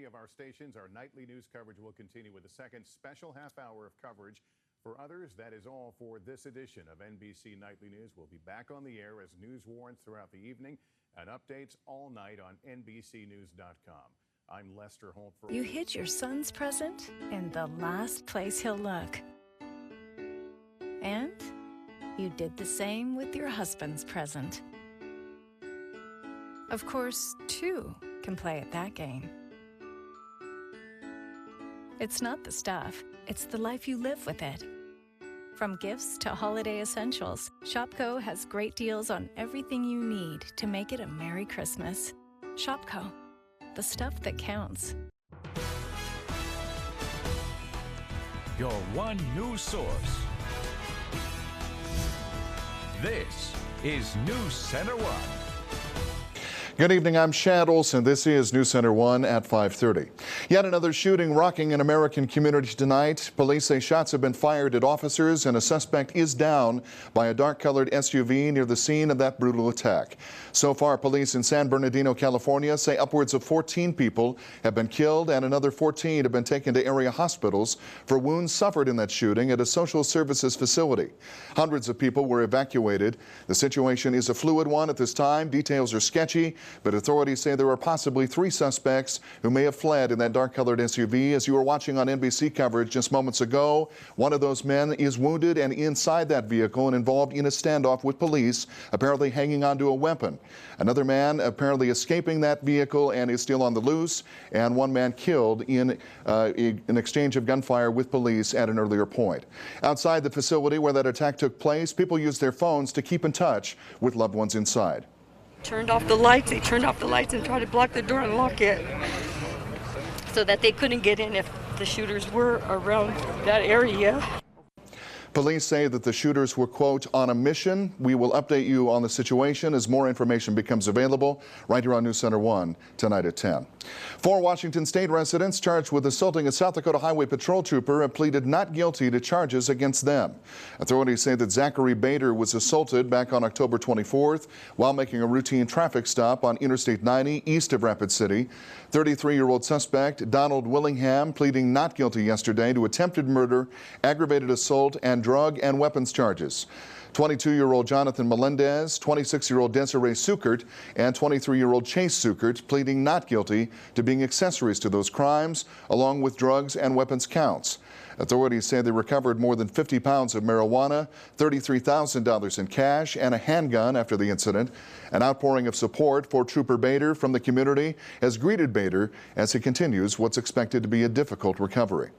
of our stations, our nightly news coverage will continue with a second special half hour of coverage. For others, that is all for this edition of NBC Nightly News. We'll be back on the air as news warrants throughout the evening and updates all night on NBCnews.com. I'm Lester Holt. You hid your son's present in the last place he'll look. And you did the same with your husband's present. Of course, two can play at that game. It's not the stuff, it's the life you live with it. From gifts to holiday essentials, Shopko has great deals on everything you need to make it a Merry Christmas. Shopko, the stuff that counts. Your one news source. This is NewsCenter1. Good evening, I'm Shad Olson. This is NewsCenter1 at 5:30. Yet another shooting rocking an American community tonight. Police say shots have been fired at officers and a suspect is down by a dark-colored SUV near the scene of that brutal attack. So far, police in San Bernardino, California say upwards of 14 people have been killed and another 14 have been taken to area hospitals for wounds suffered in that shooting at a social services facility. Hundreds of people were evacuated. The situation is a fluid one at this time. Details are sketchy, but authorities say there are possibly 3 suspects who may have fled in that dark-colored SUV. As you were watching on NBC coverage just moments ago, one of those men is wounded and inside that vehicle and involved in a standoff with police, apparently hanging onto a weapon. Another man apparently escaping that vehicle and is still on the loose, and one man killed in an exchange of gunfire with police at an earlier point. Outside the facility where that attack took place, people used their phones to keep in touch with loved ones inside. Turned off the lights. They turned off the lights and tried to block the door and lock it so that they couldn't get in if the shooters were around that area. Police say that the shooters were, quote, on a mission. We will update you on the situation as more information becomes available right here on NewsCenter1 tonight at 10. 4 Washington State residents charged with assaulting a South Dakota Highway Patrol trooper have pleaded not guilty to charges against them. Authorities say that Zachary Bader was assaulted back on October 24th while making a routine traffic stop on Interstate 90 east of Rapid City. 33-year-old suspect Donald Willingham pleading not guilty yesterday to attempted murder, aggravated assault, and drug and weapons charges. 22-year-old Jonathan Melendez, 26-year-old Desiree Sukert, and 23-year-old Chase Sukert pleading not guilty to being accessories to those crimes, along with drugs and weapons counts. Authorities say they recovered more than 50 pounds of marijuana, $33,000 in cash, and a handgun after the incident. An outpouring of support for Trooper Bader from the community has greeted Bader as he continues what's expected to be a difficult recovery.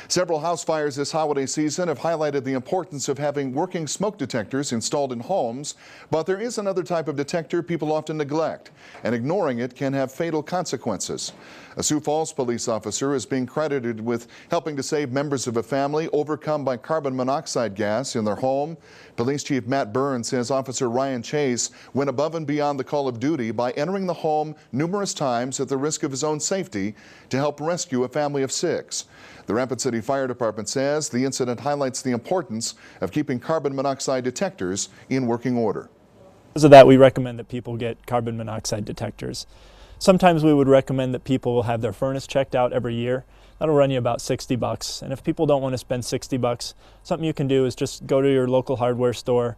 Several house fires this holiday season have highlighted the importance of having working smoke detectors installed in homes, but there is another type of detector people often neglect, and ignoring it can have fatal consequences. A Sioux Falls police officer is being credited with helping to save members of a family overcome by carbon monoxide gas in their home. Police Chief Matt Burns says Officer Ryan Chase went above and beyond the call of duty by entering the home numerous times at the risk of his own safety to help rescue a family of 6. The Rapid City Fire Department says the incident highlights the importance of keeping carbon monoxide detectors in working order. Because of that, we recommend that people get carbon monoxide detectors. Sometimes we would recommend that people have their furnace checked out every year. That'll run you about $60. And if people don't want to spend $60, something you can do is just go to your local hardware store.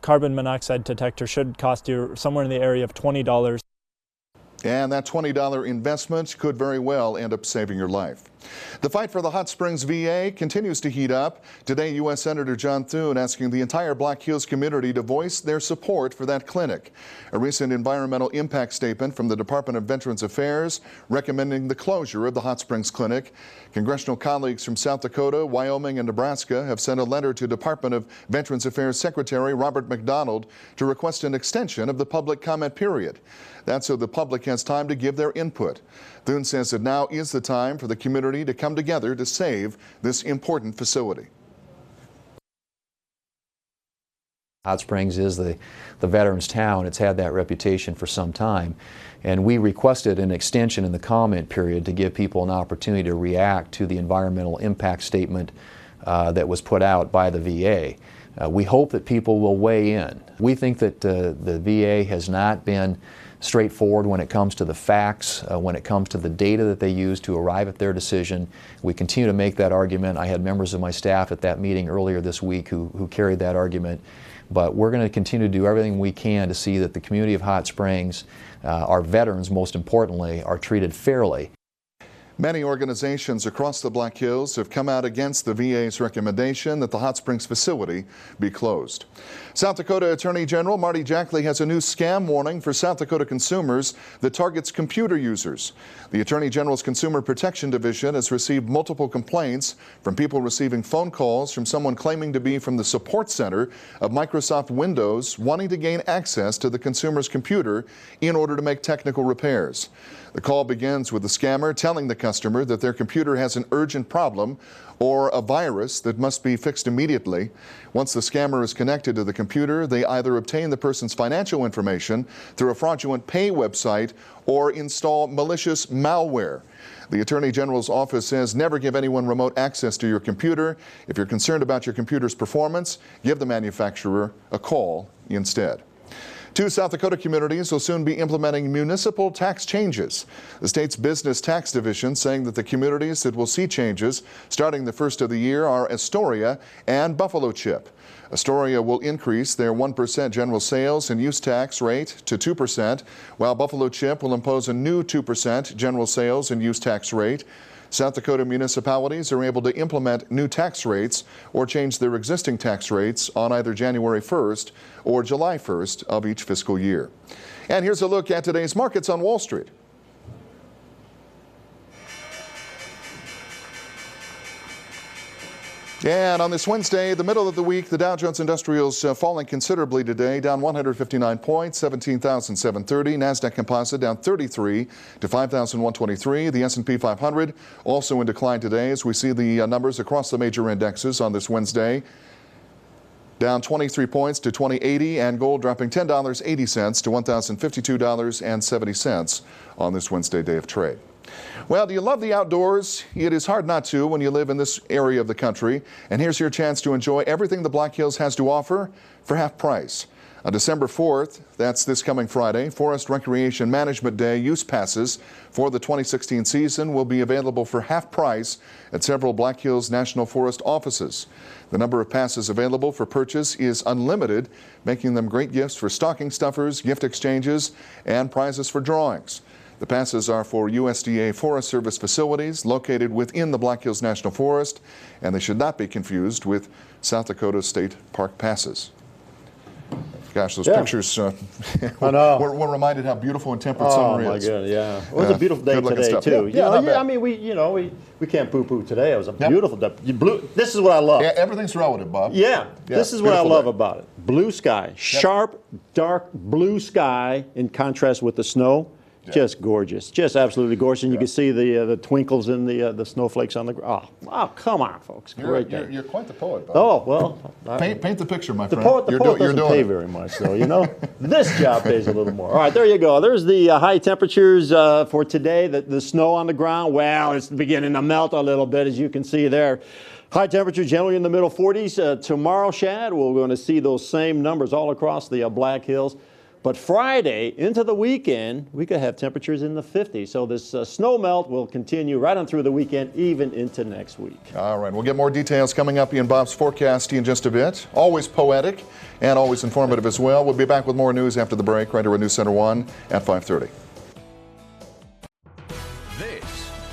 Carbon monoxide detector should cost you somewhere in the area of $20. And that $20 investment could very well end up saving your life. The fight for the Hot Springs VA continues to heat up. Today, U.S. Senator John Thune asking the entire Black Hills community to voice their support for that clinic. A recent environmental impact statement from the Department of Veterans Affairs recommending the closure of the Hot Springs Clinic. Congressional colleagues from South Dakota, Wyoming, and Nebraska have sent a letter to Department of Veterans Affairs Secretary Robert McDonald to request an extension of the public comment period. That's so the public has time to give their input. Thune says that now is the time for the community to come together to save this important facility. Hot Springs is the veterans' town. It's had that reputation for some time. And we requested an extension in the comment period to give people an opportunity to react to the environmental impact statement that was put out by the VA. We hope that people will weigh in. We think that the VA has not been straightforward when it comes to the facts, when it comes to the data that they use to arrive at their decision. We continue to make that argument. I had members of my staff at that meeting earlier this week who carried that argument. But we're going to continue to do everything we can to see that the community of Hot Springs, our veterans most importantly, are treated fairly. Many organizations across the Black Hills have come out against the VA's recommendation that the Hot Springs facility be closed. South Dakota Attorney General Marty Jackley has a new scam warning for South Dakota consumers that targets computer users. The Attorney General's Consumer Protection Division has received multiple complaints from people receiving phone calls from someone claiming to be from the support center of Microsoft Windows wanting to gain access to the consumer's computer in order to make technical repairs. The call begins with the scammer telling the customer that their computer has an urgent problem or a virus that must be fixed immediately. Once the scammer is connected to the computer, they either obtain the person's financial information through a fraudulent pay website or install malicious malware. The Attorney General's office says never give anyone remote access to your computer. If you're concerned about your computer's performance, give the manufacturer a call instead. 2 South Dakota communities will soon be implementing municipal tax changes. The state's business tax division saying that the communities that will see changes starting the first of the year are Astoria and Buffalo Chip. Astoria will increase their 1% general sales and use tax rate to 2%, while Buffalo Chip will impose a new 2% general sales and use tax rate. South Dakota municipalities are able to implement new tax rates or change their existing tax rates on either January 1st or July 1st of each fiscal year. And here's a look at today's markets on Wall Street. And on this Wednesday, the middle of the week, the Dow Jones Industrial's falling considerably today, down 159 points, 17,730. NASDAQ Composite down 33 to 5,123. The S&P 500 also in decline today as we see the numbers across the major indexes on this Wednesday. Down 23 points to 2080, and gold dropping $10.80 to $1,052.70 on this Wednesday day of trade. Well, do you love the outdoors? It is hard not to when you live in this area of the country. And here's your chance to enjoy everything the Black Hills has to offer for half price. On December 4th, that's this coming Friday, Forest Recreation Management Day use passes for the 2016 season will be available for half price at several Black Hills National Forest offices. The number of passes available for purchase is unlimited, making them great gifts for stocking stuffers, gift exchanges, and prizes for drawings. The passes are for USDA Forest Service facilities located within the Black Hills National Forest, and they should not be confused with South Dakota State Park passes. Gosh, those pictures, I know. We're reminded how beautiful and temperate summer is. Oh, my God, yeah. It was a beautiful day today, too. I mean, we can't poo-poo today. It was a beautiful day. This is what I love. Yeah, everything's relative, Bob. Yeah, this is what I love about it. Blue sky, sharp, dark blue sky in contrast with the snow. Just gorgeous, just absolutely gorgeous, and you can see the twinkles in the snowflakes on the ground. Oh, come on, folks! Great day. You're quite the poet, Bob. Oh well, paint the picture, my friend. The poet doesn't pay very much, so you know this job pays a little more. All right, there you go. There's the high temperatures for today. The snow on the ground. Well, it's beginning to melt a little bit, as you can see there. High temperature generally in the middle 40s. Tomorrow, Shad, we're going to see those same numbers all across the Black Hills. But Friday into the weekend, we could have temperatures in the 50s. So this snow melt will continue right on through the weekend, even into next week. All right, we'll get more details coming up in Bob's forecast in just a bit. Always poetic and always informative as well. We'll be back with more news after the break, right here on NewsCenter1 at 5:30. This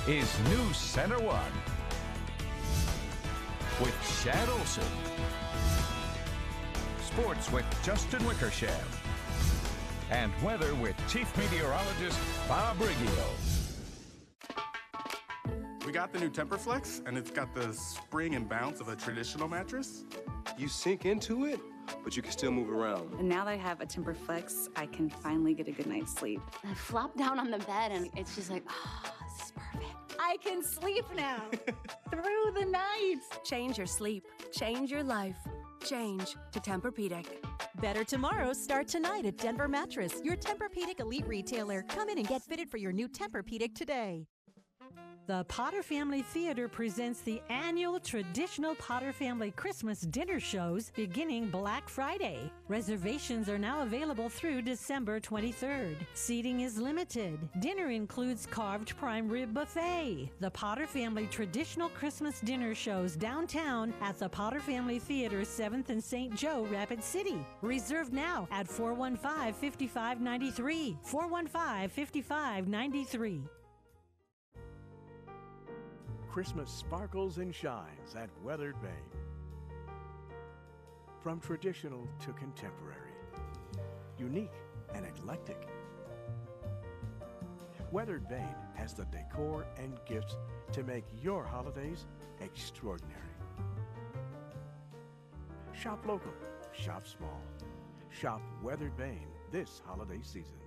is NewsCenter1 with Shad Olson. Sports with Justin Wickersham. And weather with Chief Meteorologist Bob Riggio. We got the new TemperFlex, and it's got the spring and bounce of a traditional mattress. You sink into it, but you can still move around. And now that I have a TemperFlex, I can finally get a good night's sleep. I flop down on the bed, and it's just like, oh, this is perfect. I can sleep now through the night. Change your sleep. Change your life. Change to Tempur-Pedic. Better tomorrows start tonight at Denver Mattress, your Tempur-Pedic elite retailer. Come in and get fitted for your new Tempur-Pedic today. The Potter Family Theater presents the annual traditional Potter Family Christmas dinner shows beginning Black Friday. Reservations are now available through December 23rd. Seating is limited. Dinner includes carved prime rib buffet. The Potter Family traditional Christmas dinner shows downtown at the Potter Family Theater, 7th and St. Joe, Rapid City. Reserve now at 415-5593. 415-5593. Christmas sparkles and shines at Weathered Vane. From traditional to contemporary, unique and eclectic, Weathered Vane has the decor and gifts to make your holidays extraordinary. Shop local, shop small. Shop Weathered Vane this holiday season.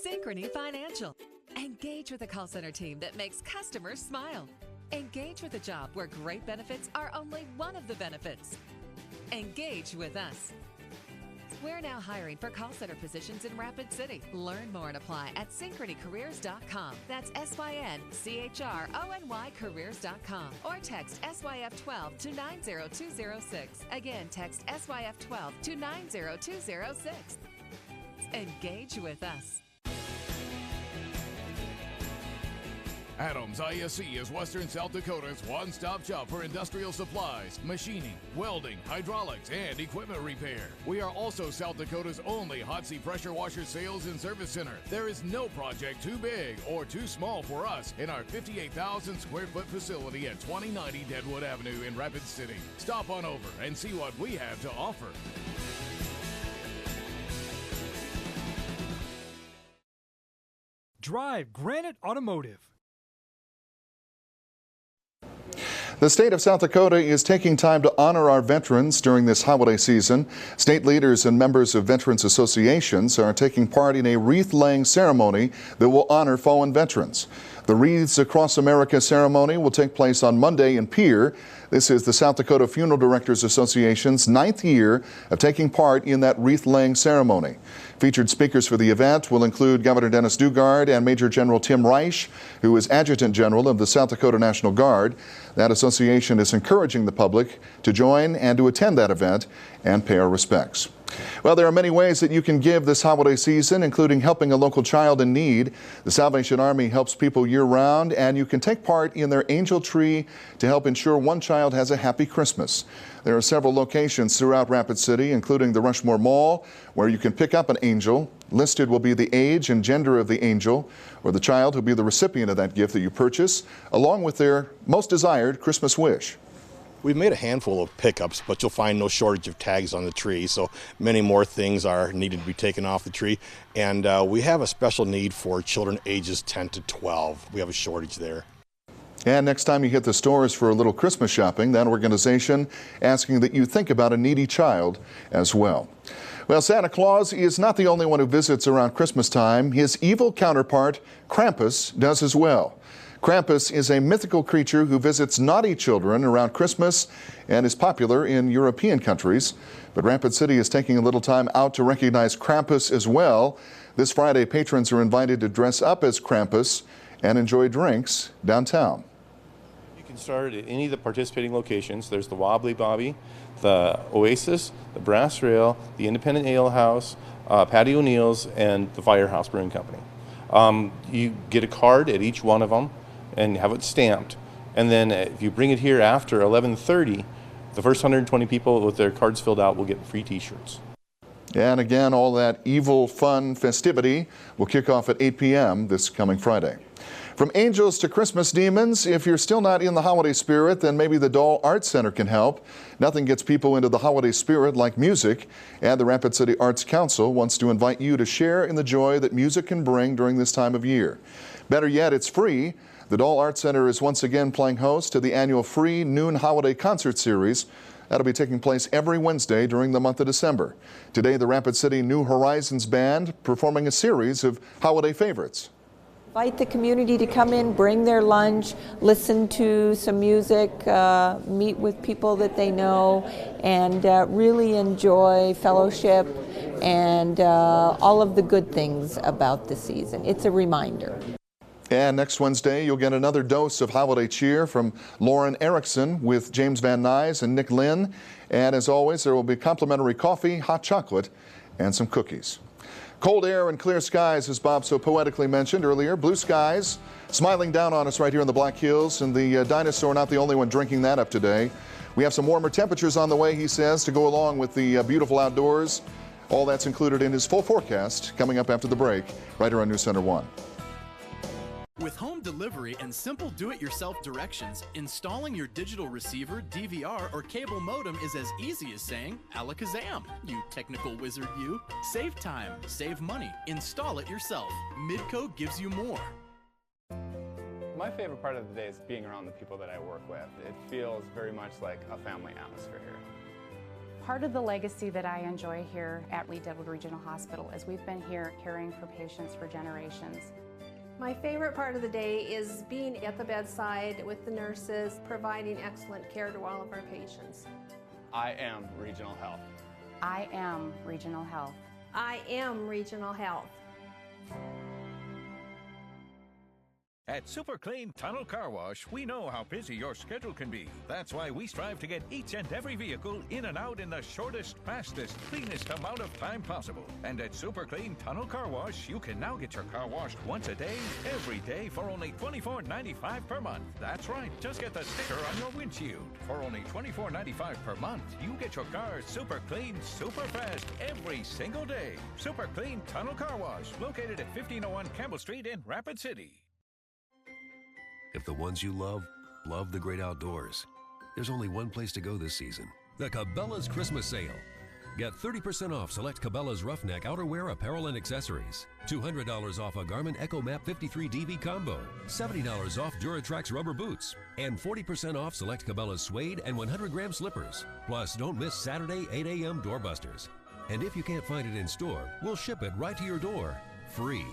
Synchrony Financial. Engage with a call center team that makes customers smile. Engage with a job where great benefits are only one of the benefits. Engage with us. We're now hiring for call center positions in Rapid City. Learn more and apply at synchronycareers.com. That's SYNCHRONY careers.com. Or text SYF12 to 90206. Again, text SYF12 to 90206. Engage with us. Adams ISC is Western South Dakota's one-stop shop for industrial supplies, machining, welding, hydraulics, and equipment repair. We are also South Dakota's only hot seat pressure washer sales and service center. There is no project too big or too small for us in our 58,000 square foot facility at 2090 Deadwood Avenue in Rapid City. Stop on over and see what we have to offer. Drive Granite Automotive. The state of South Dakota is taking time to honor our veterans during this holiday season. State leaders and members of veterans associations are taking part in a wreath-laying ceremony that will honor fallen veterans. The Wreaths Across America ceremony will take place on Monday in Pierre. This is the South Dakota Funeral Directors Association's 9th year of taking part in that wreath-laying ceremony. Featured speakers for the event will include Governor Dennis Dugard and Major General Tim Reich, who is Adjutant General of the South Dakota National Guard. That association is encouraging the public to join and to attend that event and pay our respects. Well, there are many ways that you can give this holiday season, including helping a local child in need. The Salvation Army helps people year-round, and you can take part in their Angel Tree to help ensure one child has a happy Christmas. There are several locations throughout Rapid City, including the Rushmore Mall, where you can pick up an angel. Listed will be the age and gender of the angel, or the child who will be the recipient of that gift that you purchase, along with their most desired Christmas wish. We've made a handful of pickups, but you'll find no shortage of tags on the tree, so many more things are needed to be taken off the tree. And we have a special need for children ages 10 to 12. We have a shortage there. And next time you hit the stores for a little Christmas shopping, that organization asking that you think about a needy child as well. Well, Santa Claus is not the only one who visits around Christmas time. His evil counterpart, Krampus, does as well. Krampus is a mythical creature who visits naughty children around Christmas and is popular in European countries. But Rapid City is taking a little time out to recognize Krampus as well. This Friday, patrons are invited to dress up as Krampus and enjoy drinks downtown. You can start at any of the participating locations. There's the Wobbly Bobby, the Oasis, the Brass Rail, the Independent Ale House, Patty O'Neill's, and the Firehouse Brewing Company. You get a card at each one of them and have it stamped. And then if you bring it here after 11:30, the first 120 people with their cards filled out will get free t-shirts. And again, all that evil, fun festivity will kick off at 8 p.m. this coming Friday. From angels to Christmas demons, if you're still not in the holiday spirit, then maybe the Doll Arts Center can help. Nothing gets people into the holiday spirit like music, and the Rapid City Arts Council wants to invite you to share in the joy that music can bring during this time of year. Better yet, it's free. The Doll Arts Center is once again playing host to the annual free noon holiday concert series. That'll be taking place every Wednesday during the month of December. Today, the Rapid City New Horizons Band performing a series of holiday favorites. Invite the community to come in, bring their lunch, listen to some music, meet with people that they know, and really enjoy fellowship and all of the good things about the season. It's a reminder. And next Wednesday, you'll get another dose of holiday cheer from Lauren Erickson with James Van Nuys and Nick Lynn. And as always, there will be complimentary coffee, hot chocolate, and some cookies. Cold air and clear skies, as Bob so poetically mentioned earlier. Blue skies smiling down on us right here in the Black Hills, and the dinosaur not the only one drinking that up today. We have some warmer temperatures on the way, he says, to go along with the beautiful outdoors. All that's included in his full forecast coming up after the break right here on NewsCenter1. With home delivery and simple do-it-yourself directions, installing your digital receiver, DVR, or cable modem is as easy as saying, alakazam, you technical wizard you. Save time, save money, install it yourself. Midco gives you more. My favorite part of the day is being around the people that I work with. It feels very much like a family atmosphere here. Part of the legacy that I enjoy here at Reed-Deadwood Regional Hospital is we've been here caring for patients for generations. My favorite part of the day is being at the bedside with the nurses, providing excellent care to all of our patients. I am Regional Health. I am Regional Health. I am Regional Health. At Super Clean Tunnel Car Wash, we know how busy your schedule can be. That's why we strive to get each and every vehicle in and out in the shortest, fastest, cleanest amount of time possible. And at Super Clean Tunnel Car Wash, you can now get your car washed once a day, every day for only $24.95 per month. That's right, just get the sticker on your windshield. For only $24.95 per month, you get your car super clean, super fast, every single day. Super Clean Tunnel Car Wash, located at 1501 Campbell Street in Rapid City. If the ones you love the great outdoors, there's only one place to go this season. The Cabela's Christmas Sale. Get 30% off select Cabela's Roughneck outerwear, apparel, and accessories. $200 off a Garmin EcoMap 53 DV combo. $70 off Duratrax rubber boots. And 40% off select Cabela's suede and 100-gram slippers. Plus, don't miss Saturday 8 a.m. doorbusters. And if you can't find it in store, we'll ship it right to your door, free.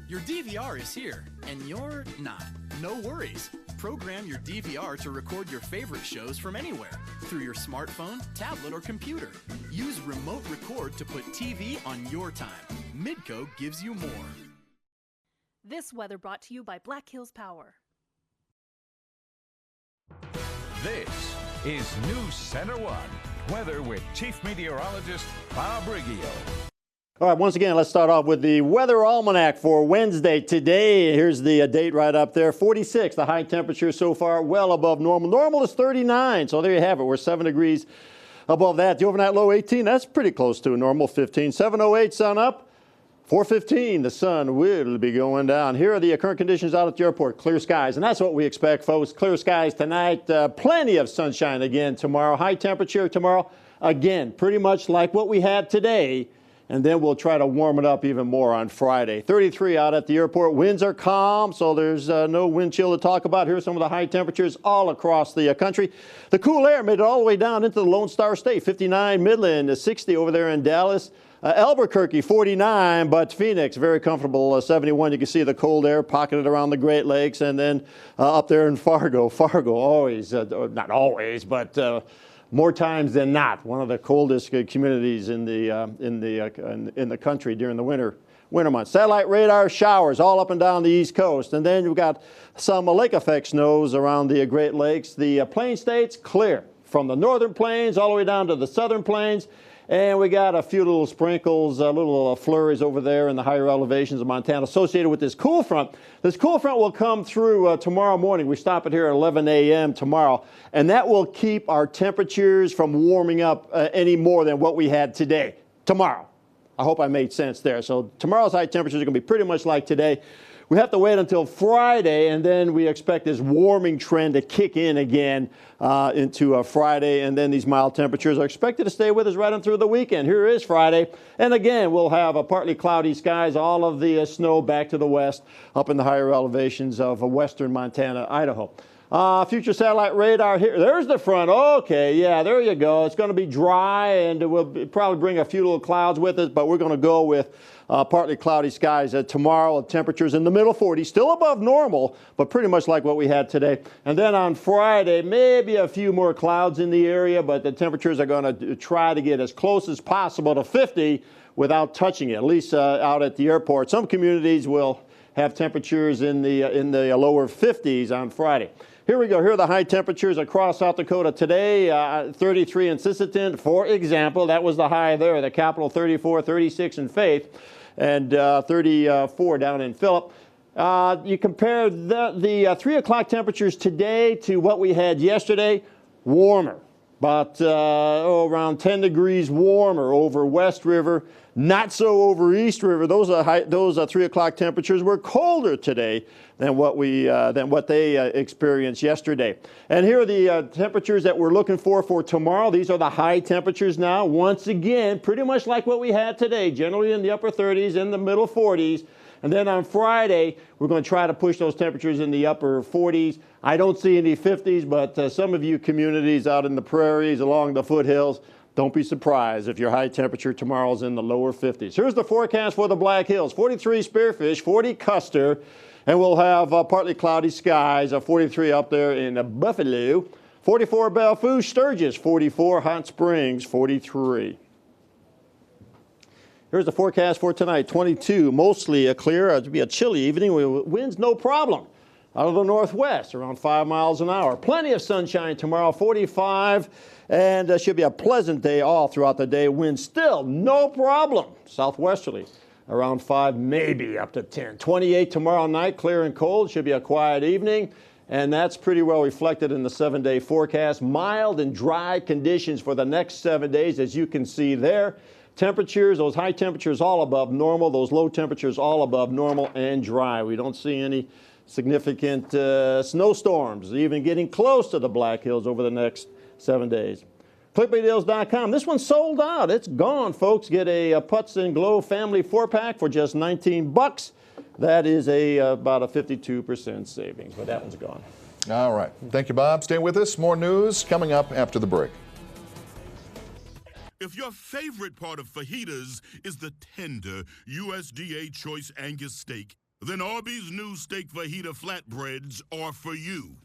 Your DVR is here, and you're not. No worries. Program your DVR to record your favorite shows from anywhere through your smartphone, tablet, or computer. Use Remote Record to put TV on your time. Midco gives you more. This weather brought to you by Black Hills Power. This is NewsCenter1 weather with Chief Meteorologist Bob Riggio. All right, once again, let's start off with the weather almanac for Wednesday. Today, here's the date right up there, 46. The high temperature so far well above normal. Normal is 39, so there you have it. We're 7 degrees above that. The overnight low 18, that's pretty close to a normal 15. 7:08 sun up. 4:15, the sun will be going down. Here are the current conditions out at the airport. Clear skies, and that's what we expect, folks. Clear skies tonight. Plenty of sunshine again tomorrow. High temperature tomorrow, again, pretty much like what we had today. And then we'll try to warm it up even more on Friday. 33 out at the airport. Winds are calm, so there's no wind chill to talk about. Here's some of the high temperatures all across the country. The cool air made it all the way down into the Lone Star State. 59 Midland, 60 over there in Dallas. Albuquerque, 49, but Phoenix, very comfortable, 71. You can see the cold air pocketed around the Great Lakes. And then up there in Fargo. Fargo always, not always, but more times than not, one of the coldest communities in the country during the winter months. Satellite radar showers all up and down the East Coast, and then you've got some lake effect snows around the Great Lakes. The Plain States clear from the northern plains all the way down to the southern plains. And we got a few little sprinkles, little flurries over there in the higher elevations of Montana associated with this cool front. This cool front will come through tomorrow morning. We stop it here at 11 a.m. tomorrow, and that will keep our temperatures from warming up any more than what we had today. Tomorrow. I hope I made sense there. So tomorrow's high temperatures are going to be pretty much like today. We have to wait until Friday, and then we expect this warming trend to kick in again into Friday, and then these mild temperatures are expected to stay with us right on through the weekend. Here is Friday, and again, we'll have partly cloudy skies, all of the snow back to the west, up in the higher elevations of western Montana, Idaho. Future satellite radar here. There's the front. Okay, yeah, there you go. It's going to be dry, and it will probably bring a few little clouds with us, but we're going to go with partly cloudy skies tomorrow. Temperatures in the middle 40s, still above normal, but pretty much like what we had today. And then on Friday, maybe a few more clouds in the area, but the temperatures are going to try to get as close as possible to 50 without touching it, at least out at the airport. Some communities will have temperatures in the lower 50s on Friday. Here we go. Here are the high temperatures across South Dakota today. 33 in Sisseton, for example. That was the high there. The capital 34, 36 in Faith, and 34 down in Phillip. You compare the 3 o'clock temperatures today to what we had yesterday, warmer. About around 10 degrees warmer over West River, not so over East River. Those 3 o'clock temperatures were colder today than what they experienced yesterday. And here are the temperatures that we're looking for tomorrow. These are the high temperatures now. Once again, pretty much like what we had today, generally in the upper 30s and the middle 40s. And then on Friday, we're going to try to push those temperatures in the upper 40s. I don't see any 50s, but some of you communities out in the prairies along the foothills, don't be surprised if your high temperature tomorrow is in the lower 50s. Here's the forecast for the Black Hills. 43 Spearfish, 40 Custer, and we'll have partly cloudy skies. 43 up there in Buffalo, 44 Bellevue, Sturgis, 44 Hot Springs, 43. Here's the forecast for tonight. 22, mostly clear. It'll be a chilly evening. Winds no problem out of the northwest, around 5 miles an hour. Plenty of sunshine tomorrow, 45, and should be a pleasant day all throughout the day. Wind still no problem, southwesterly, around 5, maybe up to 10. 28 tomorrow night, clear and cold. Should be a quiet evening, and that's pretty well reflected in the 7-day forecast. Mild and dry conditions for the next 7 days, as you can see there. Temperatures, those high temperatures all above normal, those low temperatures all above normal and dry. We don't see any significant snowstorms, even getting close to the Black Hills over the next 7 days. ClickBayDeals.com. This one's sold out. It's gone, folks. Get a Putz and Glow family 4-pack for just $19. That is about a 52% savings, but that one's gone. All right. Thank you, Bob. Stay with us. More news coming up after the break. If your favorite part of fajitas is the tender USDA Choice Angus steak, then Arby's new steak fajita flatbreads are for you.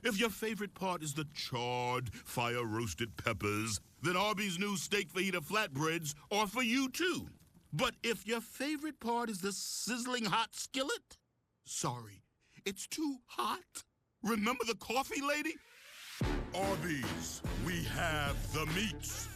If your favorite part is the charred, fire-roasted peppers, then Arby's new steak fajita flatbreads are for you too. But if your favorite part is the sizzling hot skillet, sorry, it's too hot. Remember the coffee lady? Arby's, we have the meats.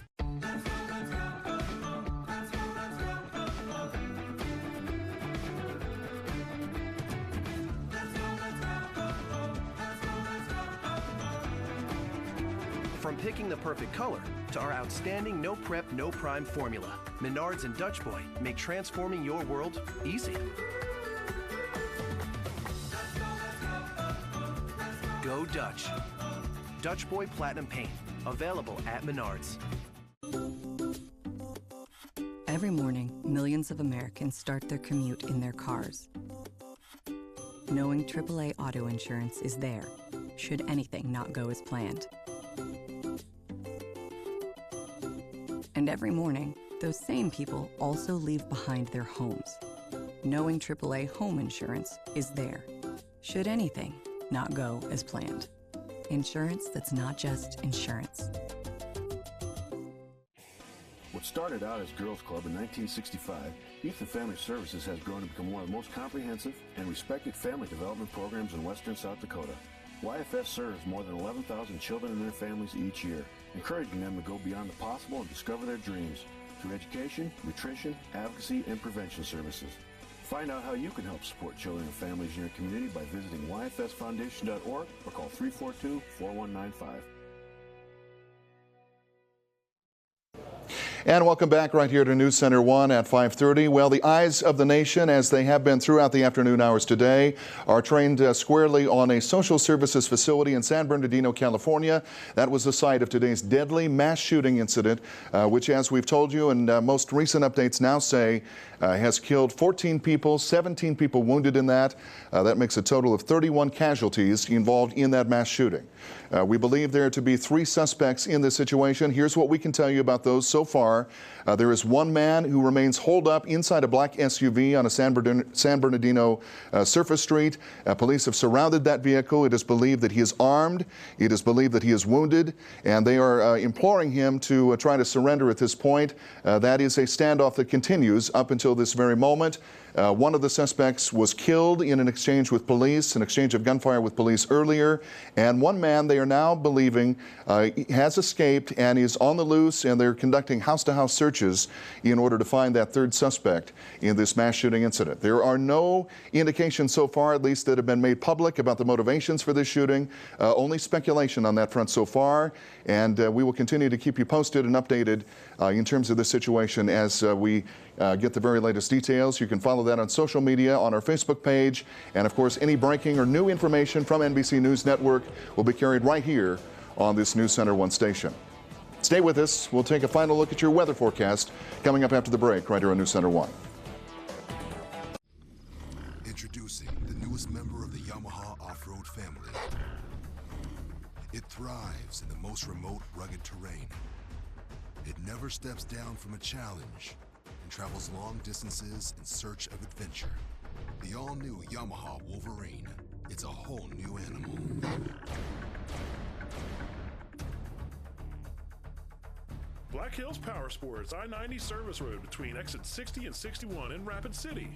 From picking the perfect color to our outstanding no prep, no prime formula, Menards and Dutch Boy make transforming your world easy. Go Dutch. Dutch Boy Platinum Paint, available at Menards. Every morning, millions of Americans start their commute in their cars. Knowing AAA auto insurance is there, should anything not go as planned. And every morning, those same people also leave behind their homes. Knowing AAA home insurance is there, should anything not go as planned. Insurance that's not just insurance. What started out as Girls Club in 1965, Youth and Family Services has grown to become one of the most comprehensive and respected family development programs in western South Dakota. YFS serves more than 11,000 children and their families each year, encouraging them to go beyond the possible and discover their dreams through education, nutrition, advocacy, and prevention services. Find out how you can help support children and families in your community by visiting yfsfoundation.org or call 342-4195. And welcome back right here to News Center 1 at 5:30. Well, the eyes of the nation, as they have been throughout the afternoon hours today, are trained squarely on a social services facility in San Bernardino, California. That was the site of today's deadly mass shooting incident, which, as we've told you, and most recent updates now say, has killed 14 people, 17 people wounded in that. That makes a total of 31 casualties involved in that mass shooting. We believe there to be 3 suspects in this situation. Here's what we can tell you about those so far. There is one man who remains holed up inside a black SUV on a San Bernardino surface street. Police have surrounded that vehicle. It is believed that he is armed. It is believed that he is wounded, and they are imploring him to try to surrender at this point. That is a standoff that continues up until this very moment. One of the suspects was killed in an exchange with police, an exchange of gunfire with police earlier. And one man, they are now believing, has escaped and is on the loose, and they're conducting house-to-house searches in order to find that third suspect in this mass shooting incident. There are no indications so far, at least, that have been made public about the motivations for this shooting. Only speculation on that front so far. And we will continue to keep you posted and updated in terms of this situation as we get the very latest details. You can follow that on social media, on our Facebook page, and of course any breaking or new information from NBC News Network will be carried right here on this News Center 1 station. Stay with us. We'll take a final look at your weather forecast coming up after the break right here on News Center 1. Introducing the newest member of the Yamaha off-road family. It thrives in the most remote, rugged terrain. It never steps down from a challenge and travels long distances in search of adventure. The all-new Yamaha Wolverine. It's a whole new animal. Black Hills Power Sports, I-90 service road between exit 60 and 61 in Rapid City.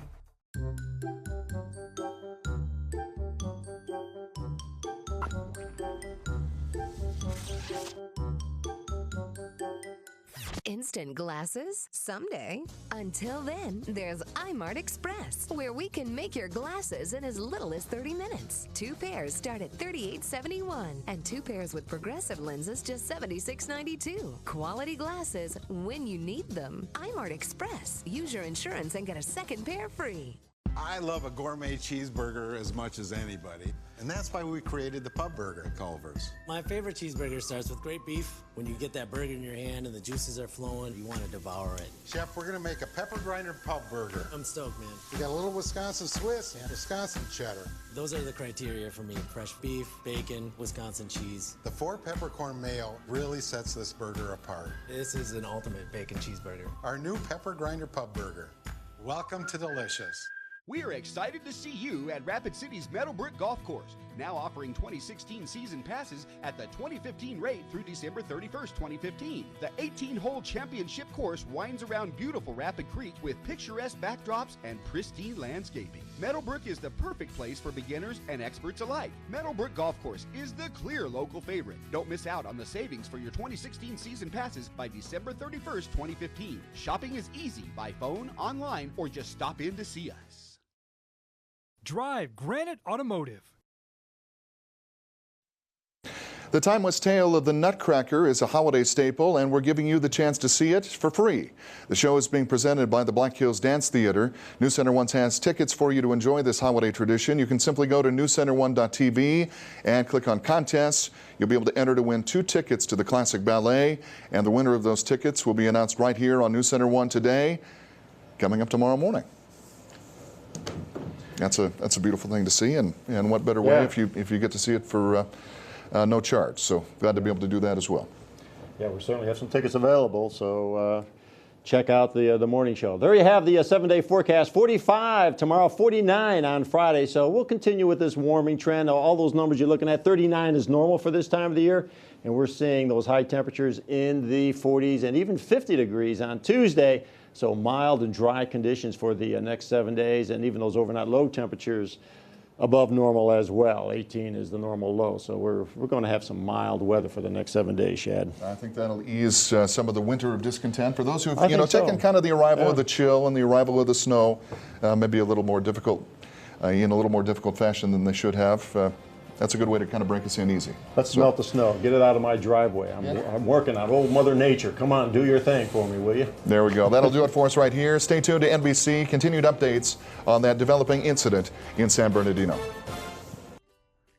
Instant glasses? Someday. Until then, there's iMart Express, where we can make your glasses in as little as 30 minutes. 2 pairs start at $38.71, and 2 pairs with progressive lenses just $76.92. Quality glasses when you need them. iMart Express. Use your insurance and get a second pair free. I love a gourmet cheeseburger as much as anybody, and that's why we created the Pub Burger at Culver's. My favorite cheeseburger starts with great beef. When you get that burger in your hand and the juices are flowing, you want to devour it. Chef, we're going to make a pepper grinder Pub Burger. I'm stoked, man. We got a little Wisconsin Swiss and Wisconsin cheddar. Those are the criteria for me. Fresh beef, bacon, Wisconsin cheese. The 4 peppercorn mayo really sets this burger apart. This is an ultimate bacon cheeseburger. Our new pepper grinder Pub Burger. Welcome to Delicious. We are excited to see you at Rapid City's Meadowbrook Golf Course, now offering 2016 season passes at the 2015 rate through December 31st, 2015. The 18-hole championship course winds around beautiful Rapid Creek with picturesque backdrops and pristine landscaping. Meadowbrook is the perfect place for beginners and experts alike. Meadowbrook Golf Course is the clear local favorite. Don't miss out on the savings for your 2016 season passes by December 31st, 2015. Shopping is easy by phone, online, or just stop in to see us. Drive Granite Automotive. The timeless tale of the Nutcracker is a holiday staple, and we're giving you the chance to see it for free. The show is being presented by the Black Hills Dance Theater. News Center 1 has tickets for you to enjoy this holiday tradition. You can simply go to newscenter1.tv and click on contests. You'll be able to enter to win 2 tickets to the classic ballet, and the winner of those tickets will be announced right here on News Center 1 today, coming up tomorrow morning. That's a beautiful thing to see, and what better way if you get to see it for no charge. So glad to be able to do that as well. Yeah, we certainly have some tickets available, so check out the morning show. There you have the 7-day forecast. 45 tomorrow, 49 on Friday. So we'll continue with this warming trend. All those numbers you're looking at, 39 is normal for this time of the year, and we're seeing those high temperatures in the 40s and even 50 degrees on Tuesday. So mild and dry conditions for the next 7 days, and even those overnight low temperatures above normal as well. 18 is the normal low, so we're going to have some mild weather for the next 7 days, Shad. I think that'll ease some of the winter of discontent for those who've taken kind of the arrival of the chill and the arrival of the snow, maybe a little more difficult, in a little more difficult fashion than they should have. That's a good way to kind of break us in easy. Let's melt the snow. Get it out of my driveway. I'm working on old Mother Nature. Come on, do your thing for me, will you? There we go. That'll do it for us right here. Stay tuned to NBC. Continued updates on that developing incident in San Bernardino.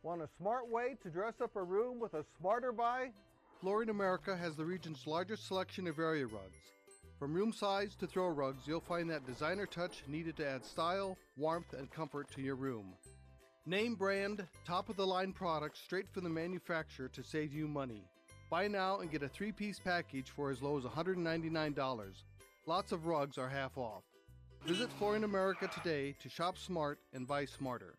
Want a smart way to dress up a room with a smarter buy? Flooring America has the region's largest selection of area rugs. From room size to throw rugs, you'll find that designer touch needed to add style, warmth, and comfort to your room. Name brand, top-of-the-line products straight from the manufacturer to save you money. Buy now and get a 3-piece package for as low as $199. Lots of rugs are half off. Visit Flooring America today to shop smart and buy smarter.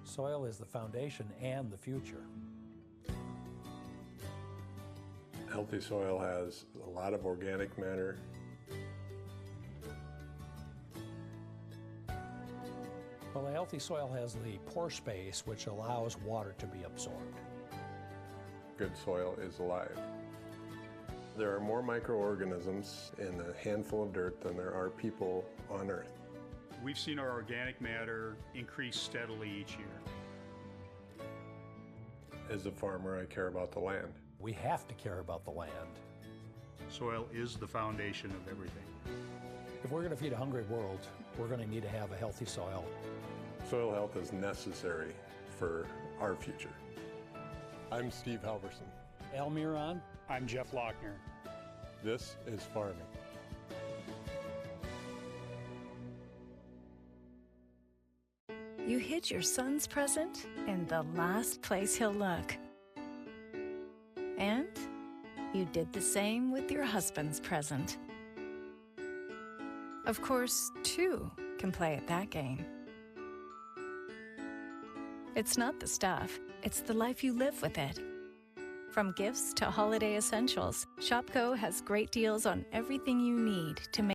Soil is the foundation and the future. Healthy soil has a lot of organic matter. Well, a healthy soil has the pore space, which allows water to be absorbed. Good soil is alive. There are more microorganisms in a handful of dirt than there are people on Earth. We've seen our organic matter increase steadily each year. As a farmer, I care about the land. We have to care about the land. Soil is the foundation of everything. If we're going to feed a hungry world, we're going to need to have a healthy soil. Soil health is necessary for our future. I'm Steve Halverson. Al Miron. I'm Jeff Lochner. This is farming. You hid your son's present in the last place he'll look. And you did the same with your husband's present. Of course, two can play at that game. It's not the stuff, it's the life you live with it. From gifts to holiday essentials, Shopko has great deals on everything you need to make